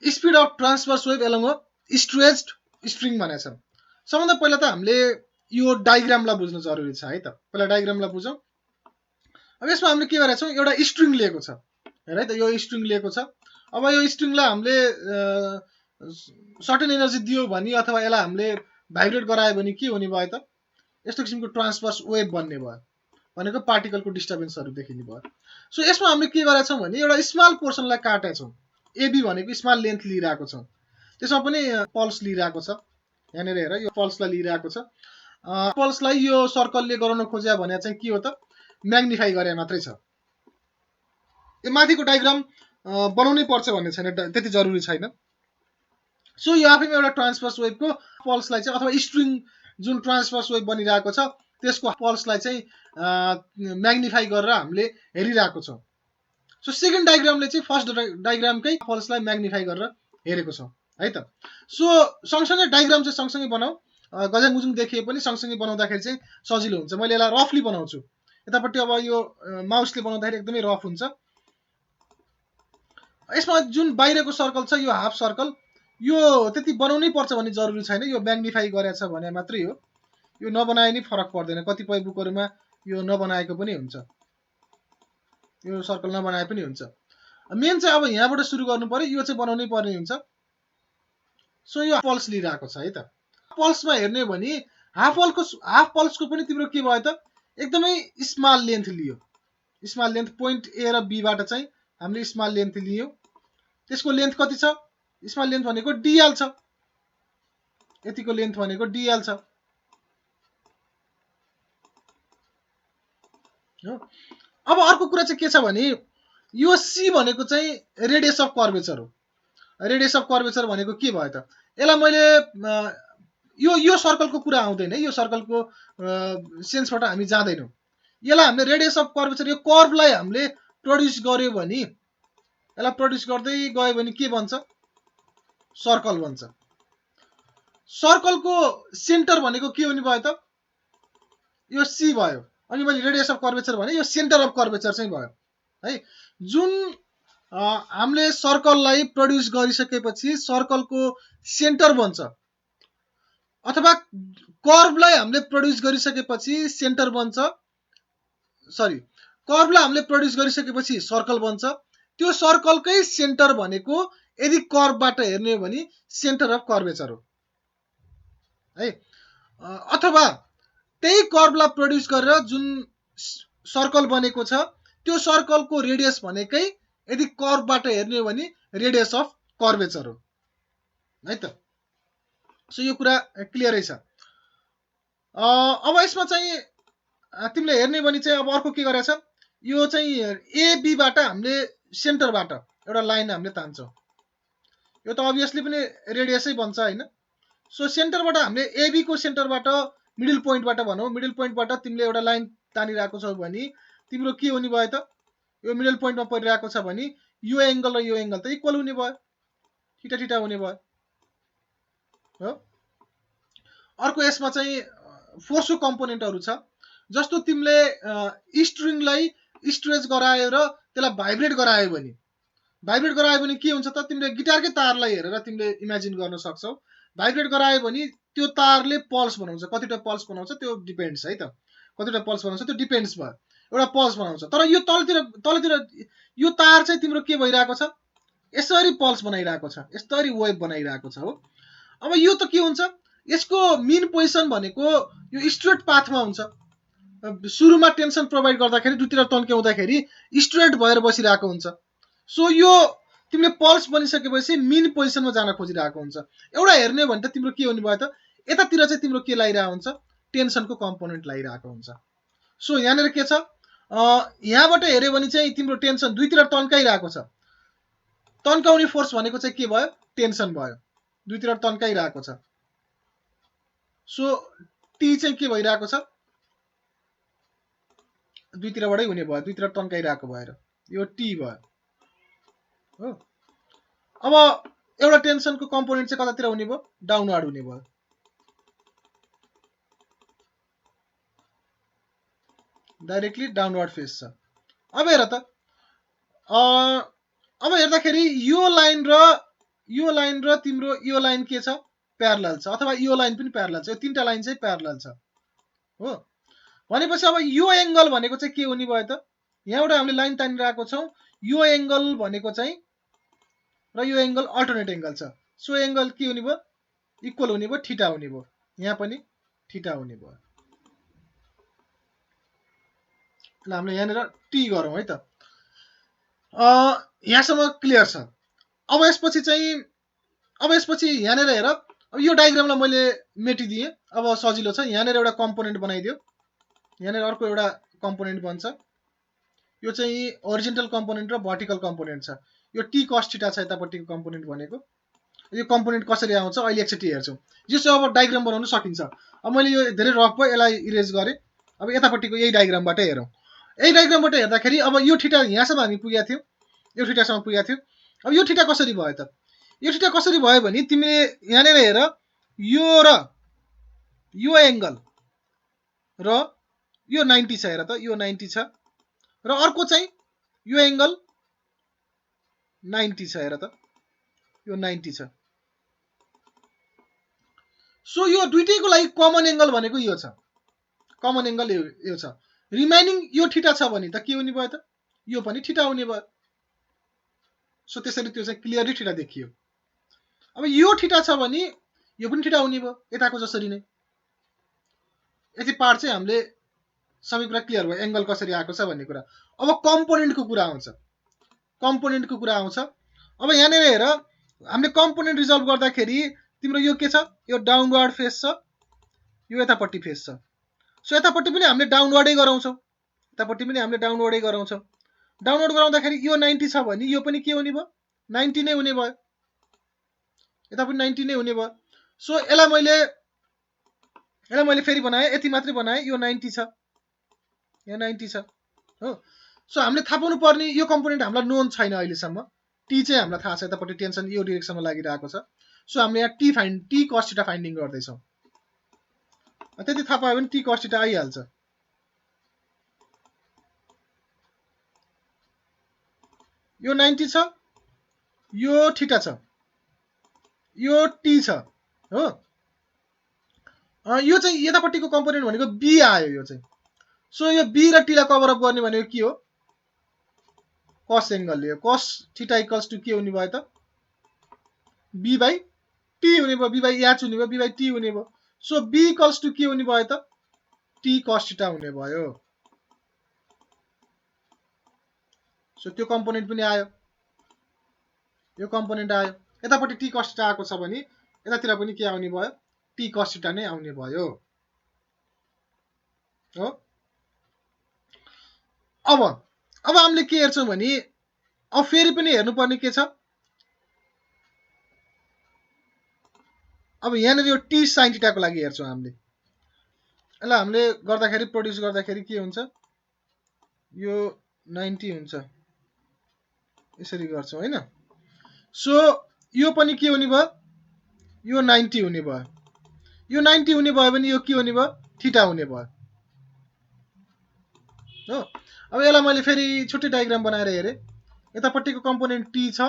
Speed of transverse wave along a stretched string भनेको छ। सबभन्दा पहिला त हामीले यो डायग्रामलाई बुझ्नु जरुरी छ है त। पहिला डायग्रामलाई बुझौँ। अब यसमा हामीले के गरेका छौँ, एउटा स्ट्रिङ लिएको छ हेर है त, यो स्ट्रिङ लिएको छ। अब यो स्ट्रिङलाई हामीले सर्टेन एनर्जी दियो भने अथवा यसलाई हामीले भाइब्रेट गरायो भने के हुने भयो त, यस्तो किसिमको ट्रान्सभर्स वेभ बन्ने भयो, भनेको पार्टिकलको डिस्टर्बेन्सहरू देखिने भयो। सो यसमा हामीले के गरेका छौँ भने एउटा स्मल पोर्सनलाई काटेका छौँ, एबी भनेको स्मल लेन्थ लिइरहेको छौँ, त्यसमा पनि पल्स लिइरहेको छ। यहाँनिर हेर यो पल्सलाई लिइरहेको छ। पल्सलाई यो सर्कलले गराउन खोज्या भने चाहिँ के हो त, म्याग्निफाई गरे मात्रै छ। यो माथिको डायग्राम बनाउनै पर्छ भन्ने छैन, त्यति जरुरी छैन। सो यो आफैमा एउटा ट्रान्सभर्स वेभको पल्सलाई चाहिँ अथवा स्ट्रिङ जुन ट्रान्सभर्स वेभ बनिरहेको छ त्यसको पल्सलाई चाहिँ म्याग्निफाई गरेर हामीले हेरिरहेको छौँ। सो सेकेन्ड डायग्रामले चाहिँ फर्स्ट डायग्रामकै पल्सलाई म्याग्निफाई गरेर हेरेको छौँ है त। सो सँगसँगै डायग्राम चाहिँ सँगसँगै बनाऊ, गजाङगुजुङ देखिए पनि सँगसँगै बनाउँदाखेरि चाहिँ सजिलो हुन्छ। मैले यसलाई रफली बनाउँछु, यतापट्टि अब यो माउसले बनाउँदाखेरि एकदमै रफ हुन्छ। यसमा जुन बाहिरको सर्कल छ यो हाफ सर्कल, यो त्यति बनाउनै पर्छ भन्ने जरुरी छैन, यो म्याग्निफाई गरेको छ भने मात्रै हो। यो नबनाए नि फरक पर्दैन, कतिपय बुकहरूमा यो नबनाएको पनि हुन्छ, यो सर्कल नबनाए पनि हुन्छ। मेन चाहिँ अब यहाँबाट सुरु गर्नु पर्यो, यो चाहिँ बनाउनै पर्ने हुन्छ। सो यो पल्स लिइरहेको छ है त। पल्समा हेर्ने हो भने हाफ पल्सको पनि तिम्रो के भयो त, एकदमै स्मल लेन्थ लियो। स्मल लेन्थ पोइन्ट ए र बीबाट चाहिँ हामीले स्मल लेन्थ लियौँ। त्यसको लेन्थ कति छ, स्मल लेन्थ भनेको डिएल छ, यतिको लेन्थ भनेको डिएल छ। अब अर्को कुरा चाहिँ के छ भने यो सी भनेको चाहिँ रेडियस अफ कर्वेचर हो। रेडियस अफ कर्वेचर भनेको के भयो त, यसलाई मैले यो सर्कलको कुरा आउँदैन, यो सर्कलको सेन्सबाट हामी जाँदैनौँ। यसलाई हामीले रेडियस अफ कर्वेचर, यो कर्वलाई हामीले प्रड्युस गर्यो भने, यसलाई प्रड्युस गर्दै गयो भने के बन्छ, सर्कल बन्छ। सर्कलको सेन्टर भनेको के हुने भयो त, यो सी भयो। अनि मैले रेडियस अफ कर्वेचर भने यो सेन्टर अफ कर्वेचर चाहिँ भयो है। जुन हामीले सर्कललाई प्रड्युस गरिसकेपछि सर्कलको सेन्टर बन्छ, अथवा कर्वलाई हामीले प्रड्युस गरिसकेपछि सेन्टर बन्छ, सरी कर्वलाई हामीले प्रड्युस गरिसकेपछि सर्कल बन्छ। त्यो सर्कलकै सेन्टर भनेको यदि कर्वबाट हेर्ने हो भने सेन्टर अफ कर्वेचर हो है। अथवा त्यही कर्वलाई प्रड्युस गरेर जुन सर्कल बनेको छ त्यो सर्कलको रेडियस भनेकै यदि कर्वबाट हेर्ने हो भने रेडियस अफ कर्वेचर हो है त। सो यो कुरा क्लियरै छ। अब यसमा चाहिँ तिमीले हेर्ने भने चाहिँ अब अर्को के गरेछ, यो चाहिँ एबीबाट हामीले सेन्टरबाट एउटा लाइन हामीले तान्छौँ, यो त अभियसली पनि रेडियसै बन्छ होइन। सो सेन्टरबाट हामीले एबी को सेन्टरबाट मिडल पोइन्टबाट भनौँ, मिडल पोइन्टबाट तिमीले एउटा लाइन तानिरहेको छौ भने तिम्रो के हुने भयो त, यो मिडल पोइन्टमा परिरहेको छ भने यो एङ्गल र यो एङ्गल त इक्वल हुने भयो, थीटा थीटा हुने भयो हो। अर्को यसमा चाहिँ फोर्सको कम्पोनेन्टहरू छ, जस्तो तिमीले स्ट्रिङलाई स्ट्रेच गराएर त्यसलाई भाइब्रेट गरायो भने के हुन्छ त, तिमीले गिटारकै तारलाई हेरेर तिमीले इमेजिन गर्न सक्छौ। भाइब्रेट गरायो भने त्यो तारले पल्स बनाउँछ, कतिवटा पल्स बनाउँछ त्यो डिपेन्ड्स है त, कतिवटा पल्स बनाउँछ त्यो डिपेन्ड्स भयो, एउटा पल्स बनाउँछ। तर यो तलतिर यो तार चाहिँ तिम्रो के भइरहेको छ, यसरी पल्स बनाइरहेको छ, यसरी वेभ बनाइरहेको छ हो। अब यो त के हुन्छ, यसको मिन पोजिसन भनेको यो स्ट्रेट पाथमा हुन्छ। सुरुमा टेन्सन प्रोभाइड गर्दाखेरि दुईतिर तन्क्याउँदाखेरि स्ट्रेट भएर बसिरहेको हुन्छ। सो यो तिमीले पल्स बनिसकेपछि मिन पोजिसनमा जान खोजिरहेको हुन्छ। एउटा हेर्ने हो भने त तिम्रो के हुने भयो त, यतातिर चाहिँ तिम्रो के लागिरहेको हुन्छ, टेन्सनको कम्पोनेन्ट लागिरहेको हुन्छ। सो यहाँनिर के छ, यहाँबाट हेऱ्यो भने चाहिँ तिम्रो टेन्सन दुईतिर तन्काइरहेको छ, तन्काउने फोर्स भनेको चाहिँ के भयो, टेन्सन भयो, दुईतिर तन्काइरहेको छ। सो टी चाहिँ के भइरहेको छ, दुईतिरबाटै हुने भयो, दुईतिर तन्काइरहेको भएर यो टी भयो हो। अब एउटा टेन्सनको कम्पोनेन्ट चाहिँ कतातिर हुने भयो, डाउनवार्ड हुने भयो। डाइरेक्टली डाउनवार्ड फेस छ। अब हेर त, अब हेर्दाखेरि यो लाइन र यो लाइन र तिम्रो यो लाइन के छ प्यारलल छ अथवा यो लाइन पनि प्यारलल छ यो तीनटा लाइन चाहिँ प्यारलल छ हो भनेपछि अब यो एंगल भनेको चाहिँ के हुने भयो त यहाँबाट हामीले लाइन तानिरहेको छौं यो एंगल भनेको चाहिँ र यो एंगल अल्टरनेट एंगल छ सो एंगल के हुने भयो इक्वल हुने भयो थीटा हुने भयो यहाँ पनि थीटा हुने भयो ल हामीले यहाँनिर टी गरौँ है त यहाँसम्म क्लियर छ अब यसपछि यहाँनिर हेर अब यो डायग्रामलाई मैले मेटिदिएँ अब सजिलो छ यहाँनिर एउटा कम्पोनेन्ट बनाइदियो यहाँनिर अर्को एउटा कम्पोनेन्ट बन्छ यो चाहिँ होरिजोन्टल कम्पोनेन्ट र भर्टिकल कम्पोनेन्ट छ यो टी कस थीटा छ यतापट्टिको कम्पोनेन्ट भनेको यो कम्पोनेन्ट कसरी आउँछ अहिले एकचोटि हेर्छौँ यो चाहिँ अब डायग्राम बनाउन सकिन्छ अब मैले यो धेरै रफ भयो यसलाई इरेज गरेँ अब यतापट्टिको यही डायग्रामबाट हेरौँ यही डायग्रामबाट हेर्दाखेरि अब यो थीटा यहाँसम्म हामी पुगेका थियौँ यो थीटासम्म पुगेका थियौँ अब यो थीटा कसरी भयो त यो थीटा कसरी भयो भने तिमीले यहाँनिर हेर यो र यो एंगल र यो 90 छ हेर त यो 90 छ र अर्को चाहिँ यो एंगल 90 छ हेर त यो 90 छ सो यो दुईटैको लागि कमन एंगल भनेको यो छ कमन एंगल यो छ रिमेनिङ यो थीटा छ भने त के हुने भयो त यो पनि थीटा हुने भयो सो त्यसरी त्यो चाहिँ क्लियरली थीटा देखियो अब यो थीटा छ भने यो पनि थीटा हुने भयो यताको जसरी नै यति पार्ट चाहिँ हामीले सबै कुरा क्लियर भयो एंगल कसरी आएको छ भन्ने कुरा अब कम्पोनेन्टको कुरा आउँछ अब यहाँनिर हेर हामीले कम्पोनेन्ट रिजल्भ गर्दाखेरि तिम्रो यो के छ यो डाउनवर्ड फेस छ यो यतापट्टि फेस छ सो यतापट्टि पनि हामीले डाउनवर्डै गराउँछौँ डाउनवर्ड गराउँदाखेरि यो 90 छ भने यो पनि के हुने भयो 90 नै हुने भयो यता पनि 90 नै हुने भयो सो यसलाई मैले फेरि बनाएँ यति मात्रै बनाएँ यो 90 छ यहाँ 90 छ हो सो हामीले थाहा पाउनु पर्ने यो कम्पोनेन्ट हामीलाई नोन छैन अहिलेसम्म टी चाहिँ हामीलाई थाहा छ यतापट्टि टेन्सन यो डिरेक्सनमा लागिरहेको छ सो हामीले यहाँ टी कस थीटा फाइन्डिङ गर्दैछौँ त्यति थाहा पायो भने टी कस थीटा आइहाल्छ यो 90 छ यो थीटा छ यो टी छ हो यो चाहिँ यतापट्टिको कम्पोनेन्ट भनेको बी आयो यो चाहिँ सो यो बी र टी लाई कभर अप गर्ने भनेको के हो कस एंगलले कस थीटा इक्वल्स टु के हुने भयो त बी बाई टी हुने भयो बी बाई एच हुने भयो बी बाई टी हुने भयो सो बी इक्वल्स टु के हुने भयो त टी कस थीटा हुने भयो सो त्यो कम्पोनेन्ट पनि आयो यो कम्पोनेन्ट आयो यतापट्टि टी कस थीटा आएको छ भने यतातिर पनि के आउने भयो टी कस थीटा नै आउने भयो हो अब हामीले के हेर्छौं भने अब फेरि पनि हेर्नुपर्ने के छ अब यहाँनिर यो टी साइन थीटाको लागि हेर्छौं हामीले यसलाई हामीले गर्दाखेरि प्रोड्युस गर्दाखेरि के हुन्छ यो 90 हुन्छ यसरी गर्छौं हैन सो यो पनि के हुने भयो यो 90 हुने भयो यो 90 हुने भयो भने यो के हुने भयो थीटा हुने भयो हो अब यसलाई मैले फेरि छुट्टै डायग्राम बनाएर हेरे यतापट्टिको कम्पोनेन्ट टी छ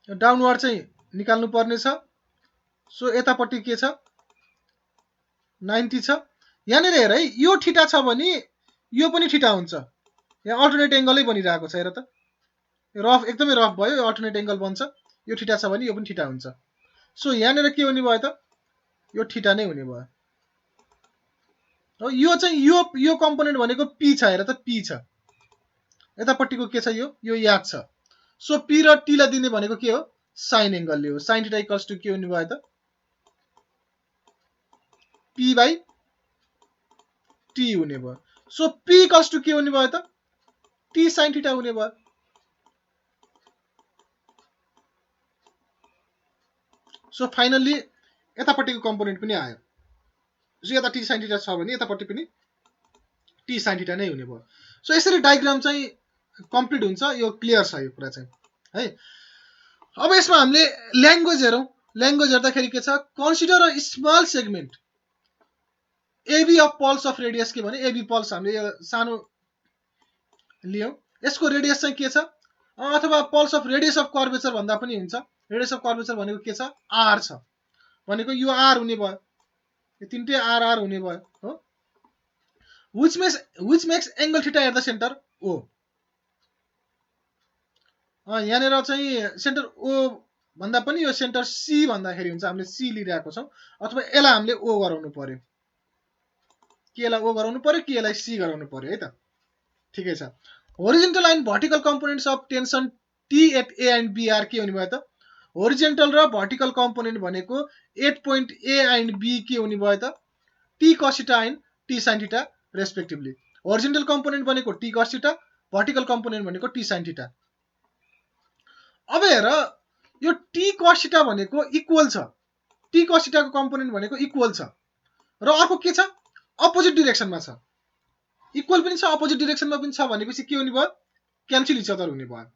डाउनवर्ड चाहिँ निकाल्नु पर्ने छ सो यतापट्टि के छ 90 छ यहाँनिर हेर है यो थीटा छ भने यो पनि थीटा हुन्छ यहाँ अल्टरनेट एंगलै बनिरहेको छ हेर त रफ एकदमै रफ भयो यो अल्टरनेट एंगल बन्छ यो थीटा छ भने यो पनि थीटा हुन्छ सो यहाँनिर के हुने भयो त यो थीटा नै हुने भयो यो चाहिँ यो कम्पोनेन्ट भनेको पी छ हेर त पी छ यतापट्टिको के छ यो याद छ सो पी र टी लाई दिने भनेको के हो साइन एंगलले हो साइन थीटा इक्वल्स टु के हुने भयो त पी बाई टी हुने भयो सो पी इक्वल्स टु के हुने भयो त टी साइन थीटा हुने भयो सो फाइनली यतापट्टिको कम्पोनेन्ट पनि आयो सो यता टी साइन थीटा छ भने यतापट्टि पनि टी साइन थीटा नै हुने भयो सो यसरी डायग्राम चाहिँ कम्प्लिट हुन्छ यो क्लियर छ यो कुरा चाहिँ है अब यसमा हामीले ल्याङ्ग्वेज हेरौं ल्याङ्ग्वेज हेर्दाखेरि के छ consider a small segment AB of pulse of radius के भने एबी पल्स हामीले सानो लियौं यसको रेडियस चाहिँ के छ अथवा pulse of radius of curvature भन्दा पनि हुन्छ। रेडियस अफ कर्वेचर भनेको के छ, आर छ भनेको यो आर हुने भयो, यो तीनटै आर आर हुने भयो हो। which makes angle theta at the center O। यहाँनिर चाहिँ सेन्टर O भन्दा पनि यो सेन्टर C भन्दाखेरि हुन्छ, हामीले C लिइरहेको छौँ, अथवा यसलाई हामीले O गराउनु पर्यो, कि यसलाई O गराउनु पर्यो कि यसलाई C गराउनु पर्यो है त। ठिकै छ। Horizontal and vertical components of tension T at A and B are के हुने भयो त, होरिजेन्टल र भर्टिकल कम्पोनेन्ट भनेको at point A and B के हुने भयो त, T cos theta and T sin theta respectively. Horizontal component भनेको T cos theta, vertical component भनेको T sin थीटा। अब हेर यो T cos थीटा भनेको इक्वल छ, T cos थीटा को कम्पोनेन्ट भनेको इक्वल छ, र अर्को के छ, अपोजिट डिरेक्सनमा छ। इक्वल पनि छ अपोजिट डिरेक्सनमा पनि छ भनेपछि के हुने भयो, क्यान्सल इच अदर हुने भयो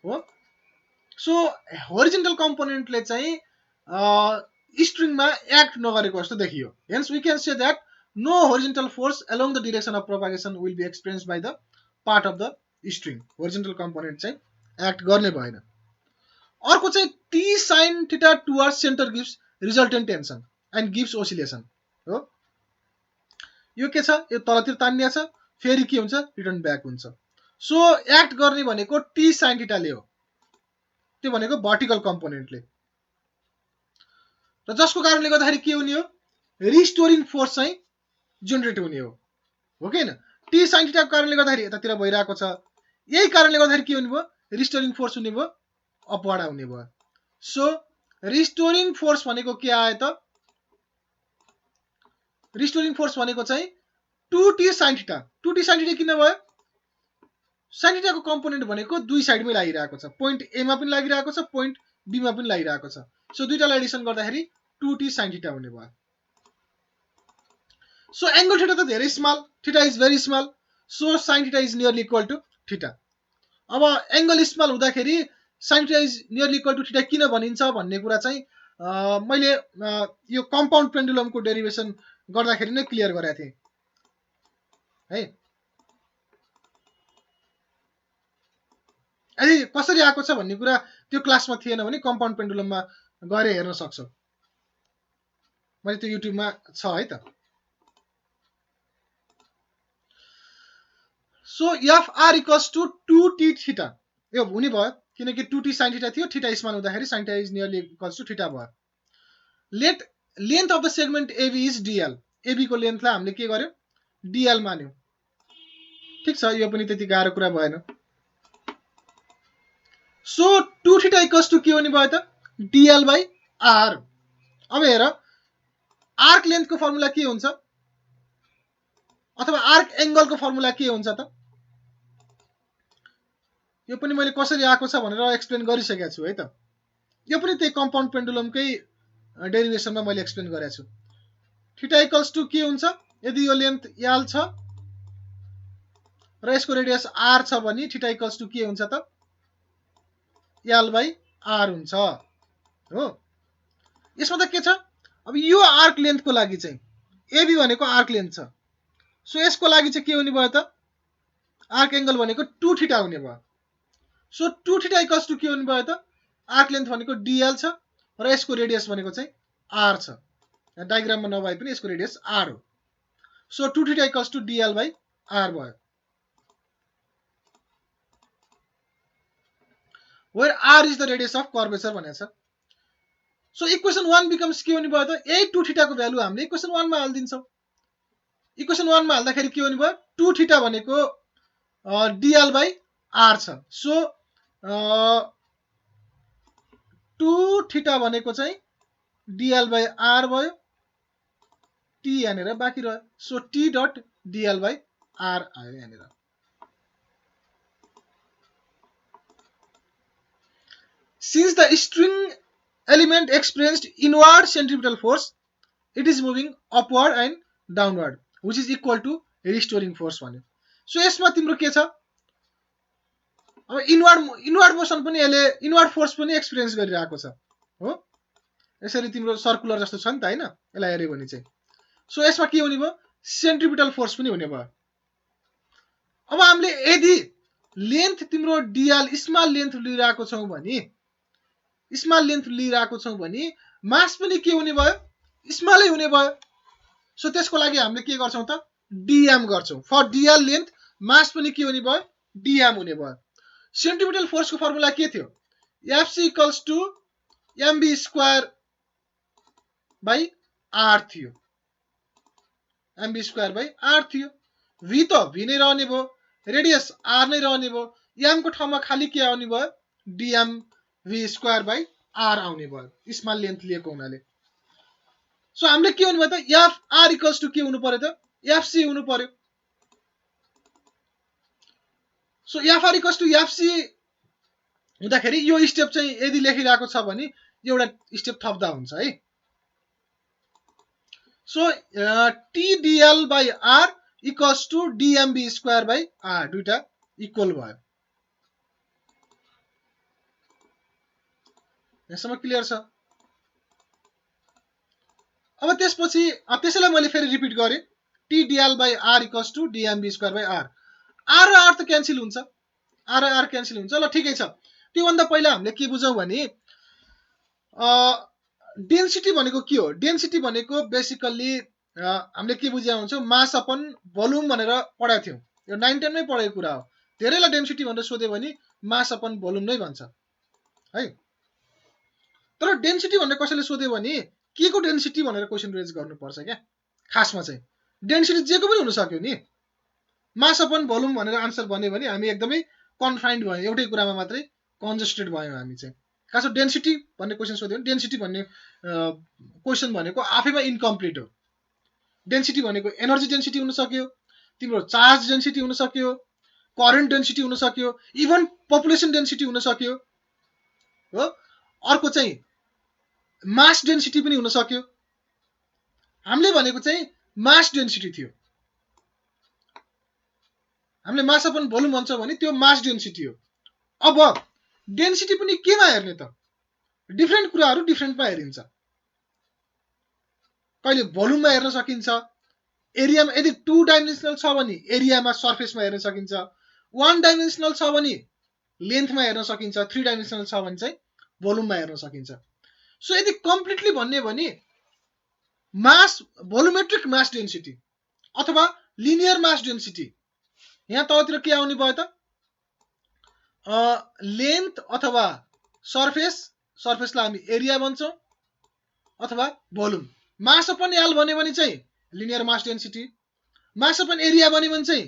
हो। सो होरिजेन्टल कम्पोनेन्टले चाहिँ स्ट्रिङमा एक्ट नगरेको जस्तो देखियो। Hence we can say that no horizontal force along the direction of propagation will be experienced by the part of the string. Horizontal component चाहिँ एक्ट गर्ने भएन। अर्को चाहिँ T sin theta towards centre gives resultant tension and gives oscillation हो। यो के छ, यो तलतिर तान्ने छ, फेरि के हुन्छ, रिटर्न ब्याक हुन्छ। सो एक्ट गर्ने भनेको T sin थीटाले हो, त्यो भनेको भर्टिकल कम्पोनेन्टले, र जसको कारणले गर्दाखेरि के हुने हो, रिस्टोरिङ फोर्स चाहिँ जेनेरेट हुने हो कि हैन। T sin थीटा को कारणले गर्दाखेरि यतातिर भइरहेको छ, यही कारणले गर्दाखेरि के हुने भयो, रिस्टोरिङ फोर्स हुने भयो, अपवार्ड आउने भयो। सो रिस्टोरिङ फोर्स भनेको के आयो त, रिस्टोरिङ फोर्स भनेको चाहिँ 2T sin theta. 2T sin theta किन भयो, sin थीटा को कम्पोनेन्ट भनेको दुई साइडमै लागिरहेको छ, पोइन्ट A मा पनि लागिरहेको छ, पोइन्ट B मा पनि लागिरहेको छ। सो दुईटालाई एडिसन गर्दाखेरि 2T sin थीटा हुने भयो। सो एंगल थीटा त धेरै small, theta is very small, so sin theta is nearly equal to theta. अब एंगल स्मल हुँदाखेरि sin theta is nearly equal to theta किन भनिन्छ भन्ने कुरा चाहिँ मैले यो कम्पाउन्ड पेन्डुलमको डेरिभेसन गर्दाखेरि नै क्लियर गरेको थिएँ है। यदि कसरी आएको छ भन्ने कुरा त्यो क्लासमा थिएन भने कम्पाउन्ड पेन्डुलममा गएर हेर्न सक्छौ, मैले त्यो युट्युबमा छ है त। So F R equals to 2T theta यो हुने भयो, किनकि 2T sin थीटा थियो, थीटा स्मल हुँदाखेरि sin theta is nearly equals to theta भयो। Let length of the segment AB is DL। AB को लेन्थलाई हामीले के गर्यो, DL मान्यो। ठीक छ, यो पनि त्यति गाह्रो कुरा भएन। सो 2 थीटा इक्वल्स टु के हुने भयो त, DL बाइ R। अब हेर आर्क लेन्थको फर्मुला के हुन्छ, अथवा आर्क एंगलको फर्मुला के हुन्छ त, यो पनि मैले कसरी आएको छ भनेर एक्सप्लेन गरिसकेको छु है त। यो पनि त्यही कम्पाउन्ड पेन्डुलमकै डेरिभेसनमा मैले एक्सप्लेन गरेको छु। थीटा इक्वल्स टु के हुन्छ, यदि यो लेन्थ L छ र यसको रेडियस R छ भने थीटा इक्वल्स टु के हुन्छ त, L बाइ R हुन्छ हो। यसमा त के छ, अब यो आर्क लेन्थको लागि चाहिँ AB भनेको आर्क लेन्थ छ, सो यसको लागि चाहिँ के हुने भयो त, आर्क एंगल भनेको 2 थीटा हुने भयो। सो 2 थीटा इक्वल्स टु के हुने भयो त, आर्क लेन्थ भनेको DL छ र यसको रेडियस भनेको चाहिँ R छ। डायग्राममा नभए पनि यसको रेडियस R हो। So 2 theta equals to DL by R भयो, where R is the radius of curvature भनेको छ। सो इक्वेसन 1 बिकम्स के हुने भयो त, यही 2 थीटा को भ्यालु हामीले इक्वेसन 1 मा हाल्दिन्छौँ। इक्वेसन 1 मा हाल्दाखेरि के हुने भयो, 2 थीटा भनेको DL बाइ R छ। सो 2 थीटा भनेको चाहिँ DL बाइ R भयो, T यहाँनिर बाँकी रह्यो। So T dot DL by R आयो यहाँनिर। Since the string element experienced inward centripetal force, it is moving upward and downward, which is equal to restoring force भन्यो। So यसमा तिम्रो के छ, अब इनवर्ड मोसन पनि यसले इनवर्ड फोर्स पनि एक्सपिरियन्स गरिरहेको छ हो। यसरी तिम्रो सर्कुलर जस्तो छ नि त हैन, यसलाई हेर्यो भने चाहिँ। सो यसमा के हुने भयो, सेन्ट्रिपिटल फोर्स पनि हुने भयो। अब हामीले यदि लेन्थ तिम्रो डिएल स्मल लेन्थ लिइरहेको छौ भने मास पनि के हुने भयो स्मलै हुने भयो सो त्यसको लागि हामीले के गर्छौं त डीएम गर्छौं फर डिएल लेन्थ मास पनि के हुने भयो डीएम हुने भयो सेन्टिमिटल फोर्सको फर्मुला के थियो FC equals to MV square by R थियो एमबी स्क्वायर बाइ आर थियो भी त भी नै रहने भयो रेडियस आर नै रहने भयो एम को ठाउँमा खाली के आउने भयो DM V square by R आउने भयो स्मल लेन्थ लिएको हुनाले सो हामीले के हुनु भयो त एफ आर इक्वल्स टु के हुनु पर्यो त एफसी हुनु पर्यो so F R equals to FC हुँदाखेरि यो स्टेप चाहिँ यदि लेखिरहेको छ भने एउटा स्टेप थप्दा हुन्छ है so TDL by R equals to DMV square by R दुईटा इक्वल भयो यसमा क्लियर छ अब त्यसपछि त्यसैलाई मैले फेरि रिपिट गरे TDL by R equals to DMV square by R R र आर त क्यान्सल हुन्छ आर र आर क्यान्सल हुन्छ ल ठिकै छ त्यो भन्दा पहिला हामीले के बुझौं भने डेन्सिटी भनेको के हो डेन्सिटी भनेको बेसिकली हामीले के बुझ्या हुन्छौं मास अपन भोल्युम भनेर पढाएको थियौं यो 9 10 मै पढेको कुरा हो धेरैलाई डेन्सिटी भनेर सोध्यो भने मास अपन भोल्युम नै भन्छ है तर डेन्सिटी भनेर कसैले सोध्यो भने के को डेन्सिटी भनेर क्वेशन रेज गर्नुपर्छ क्या खासमा चाहिँ डेन्सिटी जेको पनि हुन सक्यो नि मास अपन भोल्युम भनेर आन्सर भन्यो भने हामी एकदमै कन्फाइन्ड भयो एउटै कुरामा मात्रै कन्जेस्टेड भयो हामी चाहिँ खास डेन्सिटी भन्ने क्वेशन सोध्यो भने डेन्सिटी भन्ने क्वेशन भनेको आफैमा इन्कम्प्लिट हो डेन्सिटी भनेको एनर्जी डेन्सिटी हुन सक्यो तिम्रो चार्ज डेन्सिटी हुन सक्यो करेन्ट डेन्सिटी हुन सक्यो इभन पपुलेसन डेन्सिटी हुन सक्यो हो अर्को चाहिँ मास डेन्सिटी पनि हुन सक्यो हामीले भनेको चाहिँ मास डेन्सिटी थियो हामीले मास अपन भोल्युम भन्छौं भने त्यो मास डेन्सिटी हो अब डेन्सिटी पनि केमा हेर्ने त डिफरेन्ट कुराहरु डिफरेन्टमा हेरिन्छ कहिले भोल्युममा हेर्न सकिन्छ एरियामा यदि 2 डाइमेन्सनल छ भने एरियामा सरफेसमा हेर्न सकिन्छ 1 डाइमेन्सनल छ भने लेन्थमा हेर्न सकिन्छ 3 डाइमेन्सनल छ भने चाहिँ भोल्युममा हेर्न सकिन्छ सो यदि कम्प्लिटली भन्ने भने मास भोल्युमेट्रिक मास डेन्सिटी अथवा लिनियर मास डेन्सिटी यहाँ तलतिर के आउने भयो त लेन्थ अथवा सरफेसलाई हामी एरिया भन्छौं अथवा भोल्युम मास अपन एल भन्यो भने चाहिँ linear mass density mass upon area भन्यो भने चाहिँ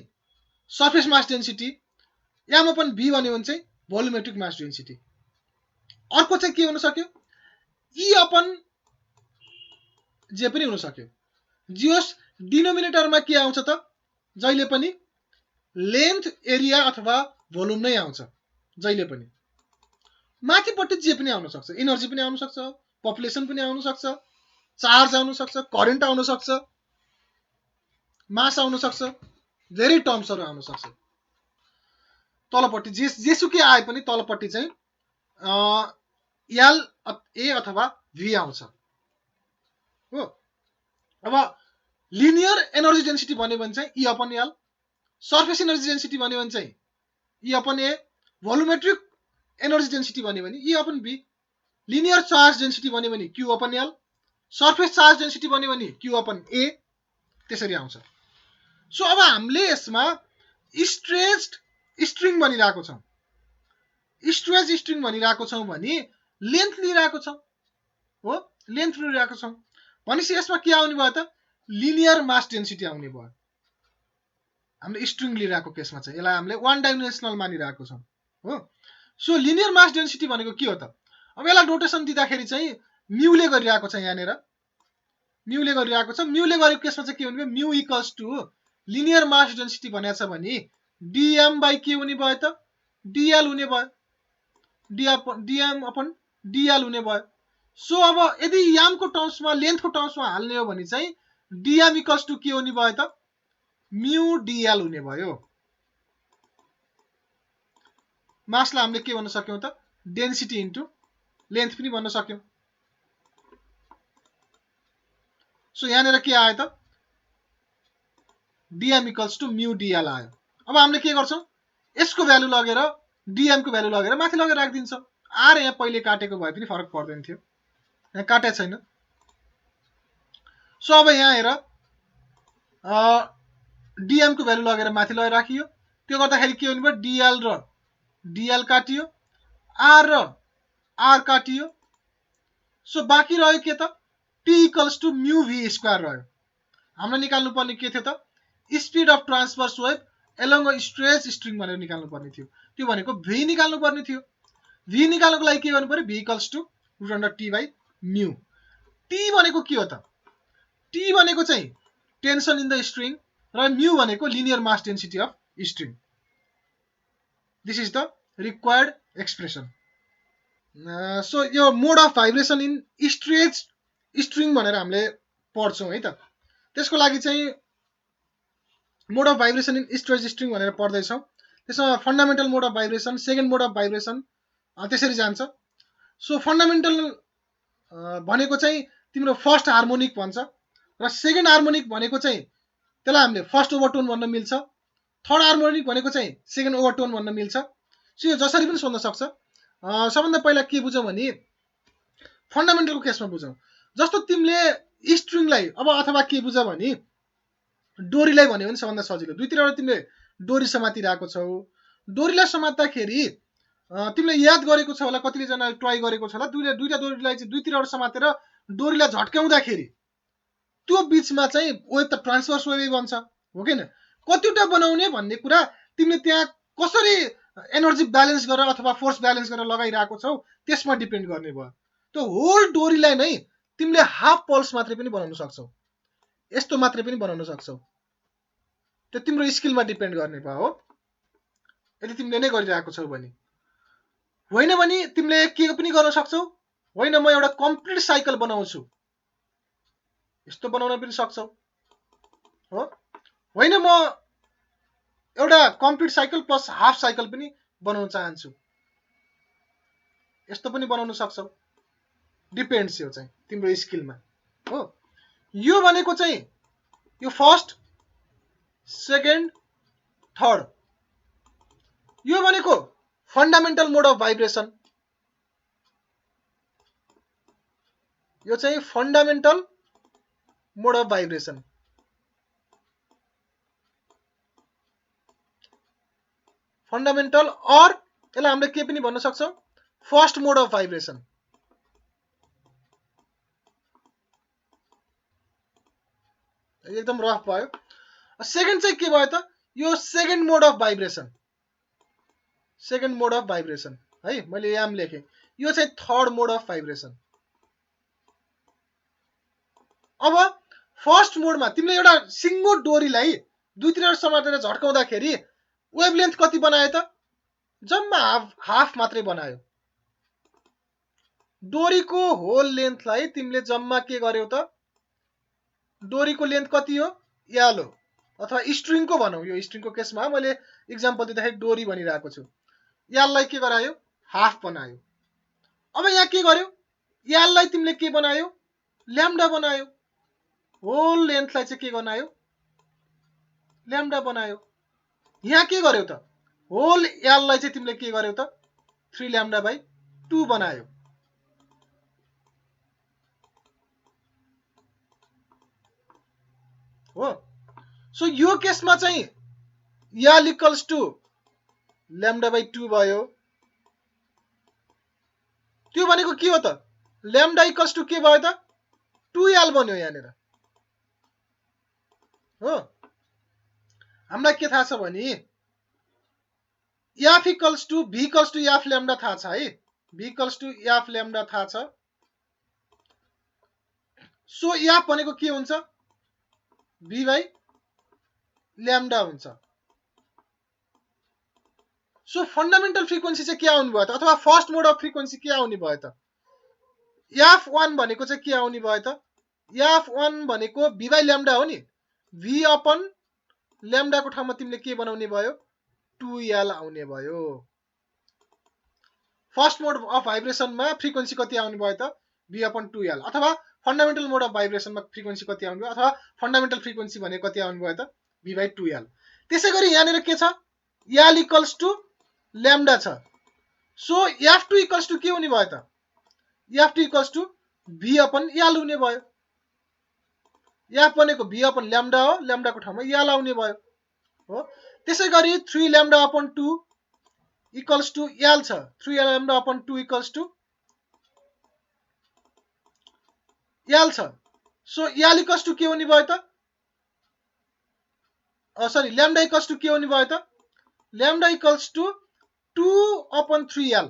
surface mass density M upon B भन्यो भने चाहिँ भोल्युमेट्रिक मास डेन्सिटी अर्को चाहिँ के हुन सक्यो ई अपन जे पनि हुन सक्यो जियोस डिनोमिनेटरमा के आउँछ त जहिले पनि लेन्थ एरिया अथवा भोल्युम नै आउँछ जहिले पनि माथिपट्टि जे पनि आउन सक्छ एनर्जी पनि आउन सक्छ पपुलेसन पनि आउन सक्छ चार्ज आउन सक्छ करेन्ट आउन सक्छ मास आउन सक्छ धेरै टर्म्सहरु आउन सक्छ तलपट्टि जेसुकै आए पनि तलपट्टि चाहिँ एल ए अथवा भी आउँछ हो अब लिनियर एनर्जी डेन्सिटी भन्यो भने चाहिँ E upon L surface energy density भन्यो भने चाहिँ E upon A volumetric energy density भन्यो भने E upon B linear charge density भन्यो भने Q upon L surface charge density भन्यो भने क्यू अपन ए त्यसरी आउँछ सो अब हामीले यसमा स्ट्रेच्ड स्ट्रिङ भनिरहेको छौं स्ट्रेच स्ट्रिङ भनिरहेको छौं भने लेन्थ लिइरहेको छौं हो लेन्थ लिइरहेको छौं भनेपछि यसमा के आउने भयो त लिनियर मास डेन्सिटी आउने भयो हामीले स्ट्रिङ लिइरहेको केसमा चाहिँ यसलाई हामीले 1 डाइमेन्सनल मानिरहेको छौं हो सो लिनियर मास डेन्सिटी भनेको के हो त अब यसलाई नोटेसन दिँदाखेरि चाहिँ म्युले गरिरहेको छ यहाँनेर म्युले गरिरहेको छ म्युले गरेको केसमा चाहिँ के हुने mu equals to linear mass density भनेको छ भने डीएम बाइ के हुने भयो त डीएल हुने भयो डीएम अपन डीएल हुने भयो सो अब यदि एम को टर्म्समा लेन्थ को टर्म्समा हाल्ने हो भने चाहिँ डीएम इक्वल्स टु के हुने भयो त म्यु डीएल हुने भयो मासलाई हामीले के भन्न सक्यौं त डेन्सिटी इन्टु लेन्थ पनि भन्न सक्यौं सो यहाँनेर के आयो त डीएम इक्वल्स टु म्यु डीएल आयो अब हामीले के गर्छौं यसको भ्यालु लगेर dm को भ्यालु लगेर माथि लगेर राखिदिन्छ। r यहाँ पहिले काटेको भए पनि फरक पर्दैन थियो, यहाँ काटेको छैन। सो अब यहाँ हेर dm को भ्यालु लगेर माथि लगेर राखियो, त्यो गर्दाखेरि के हुने भयो, dl र dl काटियो, r र r काटियो। सो बाँकी रह्यो के त, t equals to mu v square रह्यो। हामीले निकाल्नु पर्ने के थियो त, speed of transverse wave along a stretch string भनेर निकाल्नु पर्ने थियो। त्यो भनेको v निकाल्नु पर्ने थियो। v निकाल्नको लागि के गर्नु पर्यो, v equals to root under t by mu. t भनेको के हो त, t भनेको चाहिँ टेन्सन इन द स्ट्रिङ र म्यु भनेको linear mass density of string. This is the required expression. So यो mode of vibration in stretch string भनेर हामीले पढ्छौँ है त। त्यसको लागि चाहिँ mode of vibration in stretch string भनेर पढ्दैछौँ। त्यसमा fundamental mode of vibration, second mode of vibration त्यसरी जान्छ। सो फन्डामेन्टल भनेको चाहिँ तिम्रो फर्स्ट हार्मोनिक भन्छ र सेकेन्ड हार्मोनिक भनेको चाहिँ त्यसलाई हामीले फर्स्ट ओभरटोन भन्न मिल्छ, थर्ड हार्मोनिक भनेको चाहिँ सेकेन्ड ओभरटोन भन्न मिल्छ। सो यो जसरी पनि सोध्न सक्छ। सबभन्दा पहिला के बुझौँ भने फन्डामेन्टलको केसमा बुझौँ। जस्तो तिमीले स्ट्रिङलाई अब अथवा के बुझ भने डोरीलाई भन्यो भने सबभन्दा सजिलो, दुईतिरबाट तिमीले डोरी समातिरहेको छौ, डोरीलाई समात्दाखेरि तिमीले याद गरेको छ होला, कतिले जना ट्राई गरेको छ होला, दुईटा डोरीलाई चाहिँ दुईतिरबाट समातेर डोरीलाई झट्क्याउँदाखेरि त्यो बीचमा चाहिँ वेभ त ट्रान्सभर्स वेभै बन्छ, हो किन? कतिवटा बनाउने भन्ने कुरा तिमीले त्यहाँ कसरी एनर्जी ब्यालेन्स गरेर अथवा फोर्स ब्यालेन्स गरेर लगाइरहेको छौ त्यसमा डिपेन्ड गर्ने भयो। त्यो होल डोरीलाई नै तिमीले हाफ पल्स मात्रै पनि बनाउन सक्छौ, यस्तो मात्रै पनि बनाउन सक्छौ। त्यो तिम्रो स्किलमा डिपेन्ड गर्ने भयो हो, यदि तिमीले नै गरिरहेको छौ भने। होइन भने तिमीले के पनि गर्न सक्छौ, होइन म एउटा कम्प्लिट साइकल बनाउँछु, यस्तो बनाउन पनि सक्छौ हो। होइन म एउटा complete cycle plus half cycle पनि बनाउन चाहन्छु, यस्तो पनि बनाउन सक्छौ। डिपेन्ड्स यो चाहिँ तिम्रो स्किलमा हो। यो भनेको चाहिँ यो फर्स्ट सेकेन्ड थर्ड, यो भनेको फन्डामेन्टल मोड अफ भाइब्रेसन, यो चाहिँ fundamental mode of vibration. Fundamental और यसलाई हामीले के पनि भन्न सक्छौँ, फर्स्ट मोड अफ भाइब्रेसन। एकदम रफ भयो। सेकेन्ड चाहिँ के भयो त, यो second mode of vibration, second mode of vibration है, मैले यहाँ लेखेँ। यो चाहिँ थर्ड मोड अफ भाइब्रेसन। अब फर्स्ट मोडमा तिमीले एउटा सिङ्गो डोरीलाई दुईतिर समातेर झट्काउँदाखेरि वेभलेन्थ कति बनायो त, जम्मा हाफ मात्रै बनायो। डोरीको होल लेन्थलाई तिमीले जम्मा के गर्यौ त, डोरीको लेन्थ कति हो, याल हो, अथवा स्ट्रिङको भनौँ, यो स्ट्रिङको केसमा मैले इक्जाम्पल दिँदाखेरि डोरी भनिरहेको छु। याललाई के गरायो, हाफ बनायो। अब यहाँ के गर्यो, याललाई तिमीले के बनायो, ल्याम्डा बनायो। होल लेन्थलाई चाहिँ के बनायो, ल्याम्डा बनायो। यहाँ के गर्यो त, होल याललाई चाहिँ तिमीले के गर्यो त, 3 ल्याम्डा बाइ 2 बनायो हो। सो यो केसमा चाहिँ याल इक्वल्स टु ल्याम्डा बाइ 2 भयो। त्यो भनेको के हो त, ल्याम्डा इक्वल्स टु के भयो त, 2 याल बन्यो यहाँनिर हो। हामीलाई के थाहा छ भने F equals to V equals to F lambda थाहा छ है, V equals to F lambda थाहा छ। सो एफ भनेको के हुन्छ, भी बाइ ल्याम्डा हुन्छ। सो फन्डामेन्टल फ्रिक्वेन्सी चाहिँ के आउने भयो त, अथवा फर्स्ट मोड अफ फ्रिक्वेन्सी के आउने भयो त, F1 भनेको चाहिँ के आउने भयो त, F1 भनेको भी बाइ ल्याम्डा हो नि, भी अपन ल्याम्डाको ठाउँमा तिमीले के बनाउने भयो, 2l आउने भयो। फर्स्ट मोड अफ भाइब्रेसनमा फ्रिक्वेन्सी कति आउने भयो त, भी अपन 2l, अथवा फन्डामेन्टल मोड अफ भाइब्रेसनमा फ्रिक्वेन्सी कति आउने भयो, अथवा फन्डामेन्टल फ्रिक्वेन्सी भने कति आउने भयो त, भी बाइ 2l। त्यसै गरी यहाँनिर के छ, L इक्वल्स टु ल्याम्डा छ। सो F2 इक्वल्स टु के हुने भयो त? F2 equals to V upon L हुने भयो। F भनेको V अपन ल्याम्डा हो, ल्याम्डाको ठाउँमा L आउने भयो हो। त्यसै गरी 3 lambda upon 2 equals to L छ। 3 lambda upon 2 equals to L छ। सो L इक्वल्स टु के हुने भयो त? सरी, ल्याम्डा इक्वल्स टु के हुने भयो त? Lambda equals to 2 upon 3L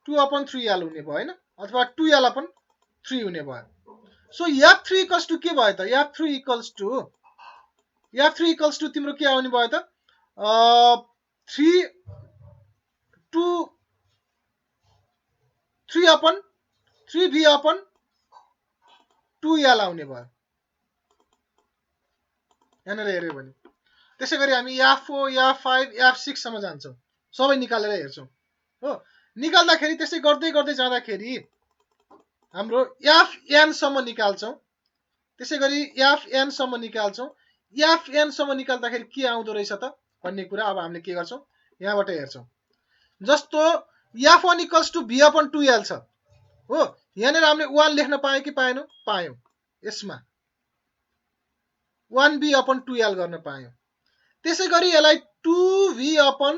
2 upon 3L हुने भयो हैन, अथवा 2L अपन 3 हुने भयो। सो F3 इक्वल्स टु के भयो त? F3 इक्वल्स टु तिम्रो के आउने भयो त? 3 अपन 3V अपन 2L आउने भयो यहाँनिर हेर्यो भने। त्यसै गरी हामी F4 F5 F6 सम्म जान्छौँ, सबै निकालेर हेर्छौँ हो। निकाल्दाखेरि त्यसै गर्दै गर्दै जाँदाखेरि हाम्रो FN सम्म निकाल्छौँ। त्यसै गरी FN सम्म निकाल्छौँ। FN सम्म निकाल्दाखेरि के आउँदो रहेछ त भन्ने कुरा अब हामीले के गर्छौँ यहाँबाट हेर्छौँ। जस्तो F1 equals to V upon 2L छ हो। यहाँनिर हामीले 1 लेख्न पायौँ कि पाएनौँ? पायौँ। यसमा 1V अपन 2L गर्न पायौँ। त्यसै गरी यसलाई 2V अपन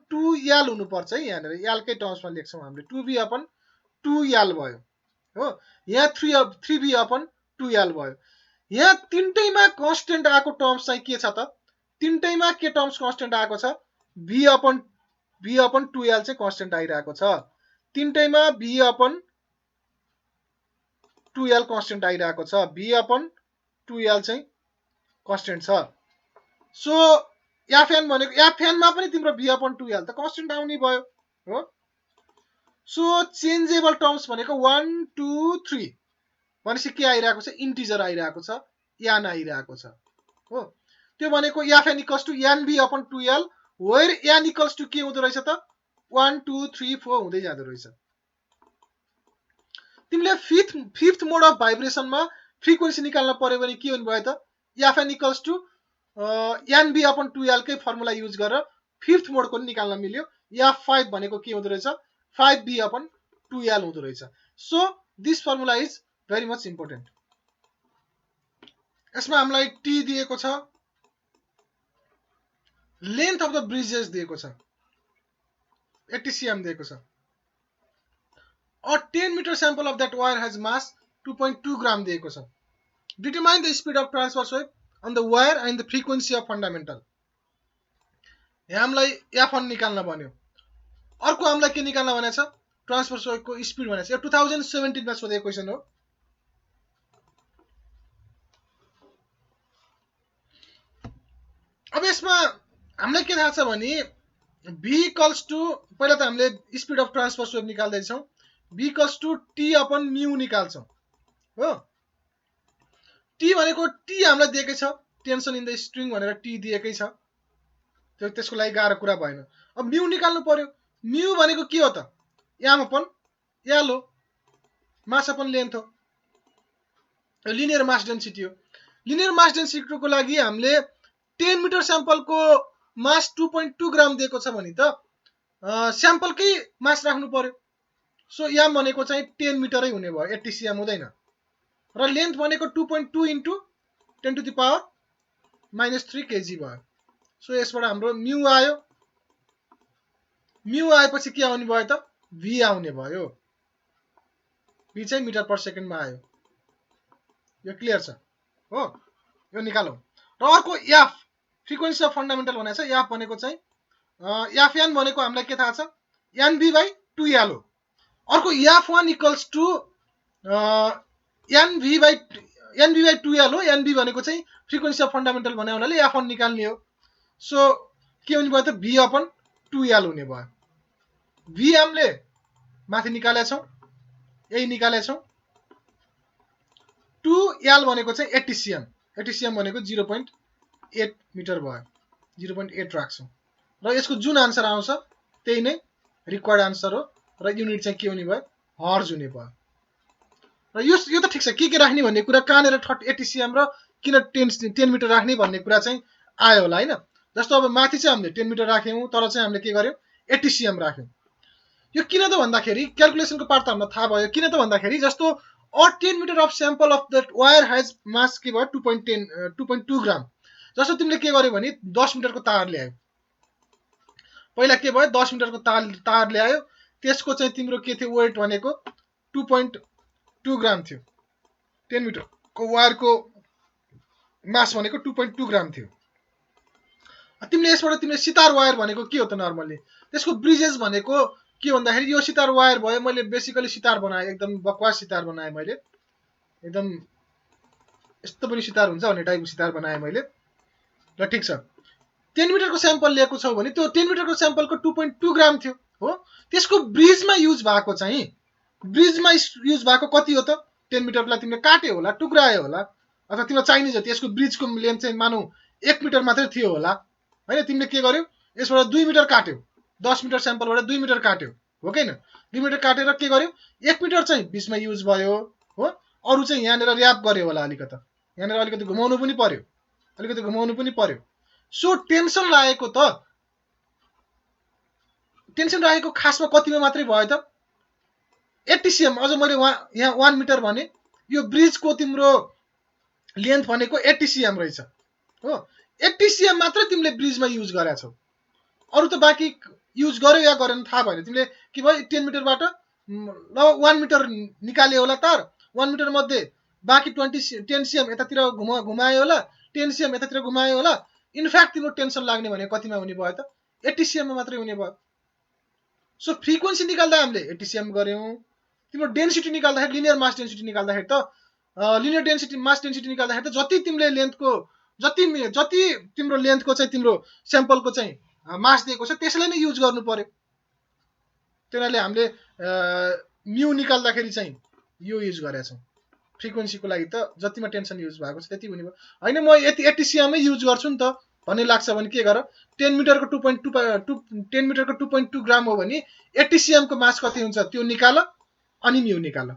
2L हुनुपर्छ है। यहाँनिर L कै टर्म्समा लेख्छौँ हामीले। 2V अपन 2L भयो हो। यहाँ 3V अपन 2L भयो। यहाँ तीनटैमा कन्स्टेन्ट आएको टर्म्स चाहिँ के छ त? तीनटैमा के टर्म्स कन्स्टेन्ट आएको छ? V अपन 2L चाहिँ कन्स्टेन्ट आइरहेको छ। तीनटैमा V अपन 2L कन्स्टेन्ट आइरहेको छ। V अपन 2L चाहिँ कन्स्टेन्ट छ। सो FN भनेको FN मा पनि तिम्रो V अपन 2L त कन्स्टेन्ट आउने भयो हो। सो चेन्जेबल टर्म्स भनेको 1 2 3 भनेपछि के आइरहेको छ? इन्टिजर आइरहेको छ, n आइरहेको छ हो। त्यो भनेको FN equals to NV upon 2L where n equals to के हुँदो रहेछ त? 1 2 3 4 हुँदै जाँदो रहेछ। तिमीले फिफ्थ मोड अफ भाइब्रेसनमा फ्रिक्वेन्सी निकाल्न पर्यो भने के हुने भयो त? FN equals to NV upon 2L कै फर्मुला युज गरेर फिफ्थ मोडको निकाल्न मिल्यो। F5 भनेको के हुँदो रहेछ? 5V अपन 2L हुँदो रहेछ। So this formula is very much important. यसमा हामीलाई T दिएको छ, लेन्थ अफ द ब्रिजेस दिएको छ, 80 cm दिएको छ। A 10 meter sample of that wire has mass 2.2 gram दिएको छ। Determine the speed of transverse wave on the wire and the frequency of fundamental। यहाँ हामीलाई F1 निकाल्न भन्यो। अर्को हामीलाई के निकाल्न भनेको छ? ट्रान्सभर्स वेभको स्पिड भनेको छ। यो 2017 मा सोधेको क्वेशन हो। अब यसमा हामीलाई के थाहा छ भने V इक्वल्स टु, पहिला त हामीले स्पिड अफ ट्रान्सभर्स वेभ निकाल्दै छौं। V equals to T upon mu निकाल्छौं हो। T भनेको T हामीलाई दिएकै छ, टेन्सन इन द स्ट्रिङ भनेर T दिएकै छ। त्यसको लागि गाह्रो कुरा भएन। अब म्यू निकाल्नु पर्यो। म्यू भनेको के हो त? m अपन L हो, मास अपन लेन्थ हो, लिनियर मास डेन्सिटी हो। लिनियर मास डेन्सिटीको लागि हामीले 10 मिटर स्याम्पलको मास 2.2 ग्राम दिएको छ भने त स्याम्पलकै मास राख्नु पर्यो। सो m भनेको चाहिँ 10 मिटरै हुने भयो, 80 cm हुँदैन। र लेन्थ भनेको 2.2 into 10 to the power -3 kg भयो। सो यसबाट हाम्रो म्यू आयो। म्यू आएपछि के आउने भयो त? V आउने भयो। V चाहिँ मिटर पर सेकेन्डमा आयो। यो क्लियर छ हो। यो निकालौं। र अर्को F फ्रिक्वेन्सी अफ फन्डामेन्टल भनेको छ। F भनेको चाहिँ FN भनेको हामीलाई के थाहा छ? NV/2L हो। अर्को F1 इक्वल्स टु NV/2L हो। NV भनेको चाहिँ फ्रिक्वेन्सी अफ फन्डामेन्टल भने हुनाले F1 निकाल्ने हो। सो के हुने भयो त? V अपन 2L हुने भयो। V हामीले माथि निकालेका छौं, यही निकालेका छौं। 2L भनेको चाहिँ 80 cm। 80 cm भनेको 0.8 मिटर भयो। 0.8 राख्छौं। र यसको जुन आन्सर आउँछ त्यही नै रिक्वायर्ड आन्सर हो। र युनिट चाहिँ के हुने भयो? हर्ज हुने भयो। र यो त ठिक छ। के राख्ने भन्ने कुरा कहाँनिर 80 cm र किन 10 मिटर राख्ने भन्ने कुरा चाहिँ आयो होला हैन। जस्तो अब माथि चाहिँ हामीले 10 मिटर राख्यौं तर चाहिँ हामीले के गर्यौं 80 cm राख्यौं। यो किन त भन्दाखेरि क्याल्कुलेसनको पार्ट त हामीलाई थाहा भयो। किन त भन्दाखेरि जस्तो 10 metre of sample of that wire has mass के भयो 2.2 ग्राम। जस्तो तिमीले के गर्यो भने 10 मिटरको तार ल्यायो, पहिला के भयो 10 मिटरको तार ल्यायो, त्यसको चाहिँ तिम्रो के थियो वेट भनेको 2.2 ग्राम थियो। 10 मिटरको वायरको मास भनेको 2.2 ग्राम थियो। तिमीले यसबाट तिमीले सितार वायर भनेको के हो त नर्मली त्यसको ब्रिजेस भनेको के भन्दाखेरि यो सितार वायर भयो, मैले बेसिकली सितार बनाए, एकदम बकवास सितार बनाए मैले, एकदम यस्तो पनि सितार हुन्छ भन्ने टाइपको सितार बनाए मैले। र ठीक छ 10 मिटरको स्याम्पल लिएको छौ भने त्यो 10 मिटरको स्याम्पलको 2.2 ग्राम थियो हो। त्यसको ब्रिजमा युज भएको चाहिँ ब्रिजमा युज भएको कति हो त 10 मिटरलाई तिमीले काट्यो होला, टुक्रायो होला, अथवा तिमीलाई चाहिने जति यसको ब्रिजको लेन्थ चाहिँ मानौ 1 मिटर मात्रै थियो होला हैन। तिमीले के गर्यौ यसबाट 2 मिटर काट्यौ, 10 मिटर स्याम्पलबाट 2 मिटर काट्यौ हो कि हैन। 2 मिटर काटेर के गर्यौ 1 मिटर चाहिँ बीचमा युज भयो हो, अरु चाहिँ यहाँनेर र्याप गर्यो होला अलिकति, यहाँनेर अलिकति घुमाउनु पनि पर्यो, अलिकति घुमाउनु पनि पर्यो। सो टेन्सन लागेको खासमा कतिमा मात्रै भयो त 80 cm। अझ मैले यहाँ 1 मिटर भने यो ब्रिजको तिम्रो लेन्थ भनेको 80 cm रहेछ हो। 80 cm मात्र तिमीले ब्रिजमा युज गरेका छौ, अरु त बाँकी युज गर्यो या गरेन थाहा भएन। तिमीले के भयो 10 मिटरबाट 1 मिटर निकाल्यो होला तार, 1 मिटर मध्ये बाँकी 10 cm यतातिर घुमायो होला, 10 cm यतातिर घुमायो होला। इनफ्याक्ट तिम्रो टेन्सन लाग्ने भने कतिमा हुने भयो त 80 cm मा मात्रै हुने भयो। सो फ्रिक्वेन्सी निकाल्दा हामीले 80 cm गर्यौं। तिम्रो डेन्सिटी निकाल्दाखेरि लिनियर मास डेन्सिटी निकाल्दाखेरि त लिनियर डेन्सिटी मास डेन्सिटी निकाल्दाखेरि त जति तिमीले लेन्थको जति तिम्रो लेन्थको चाहिँ तिम्रो स्याम्पलको चाहिँ मास दिएको छ त्यसलाई नै युज गर्नु पर्यो। त्यसैले हामीले म्यू निकाल्दाखेरि चाहिँ यो युज गरेका छौं फ्रिक्वेन्सीको लागि। त जतिमा टेन्सन युज भएको छ त्यति हुने भयो हैन। म यति 80 cm मै युज गर्छु नि त भन्ने लाग्छ भने के गर 10 मिटरको 2.2 ग्राम हो भने 80 cm को मास कति हुन्छ त्यो निकाल अनि म्यू निकाल।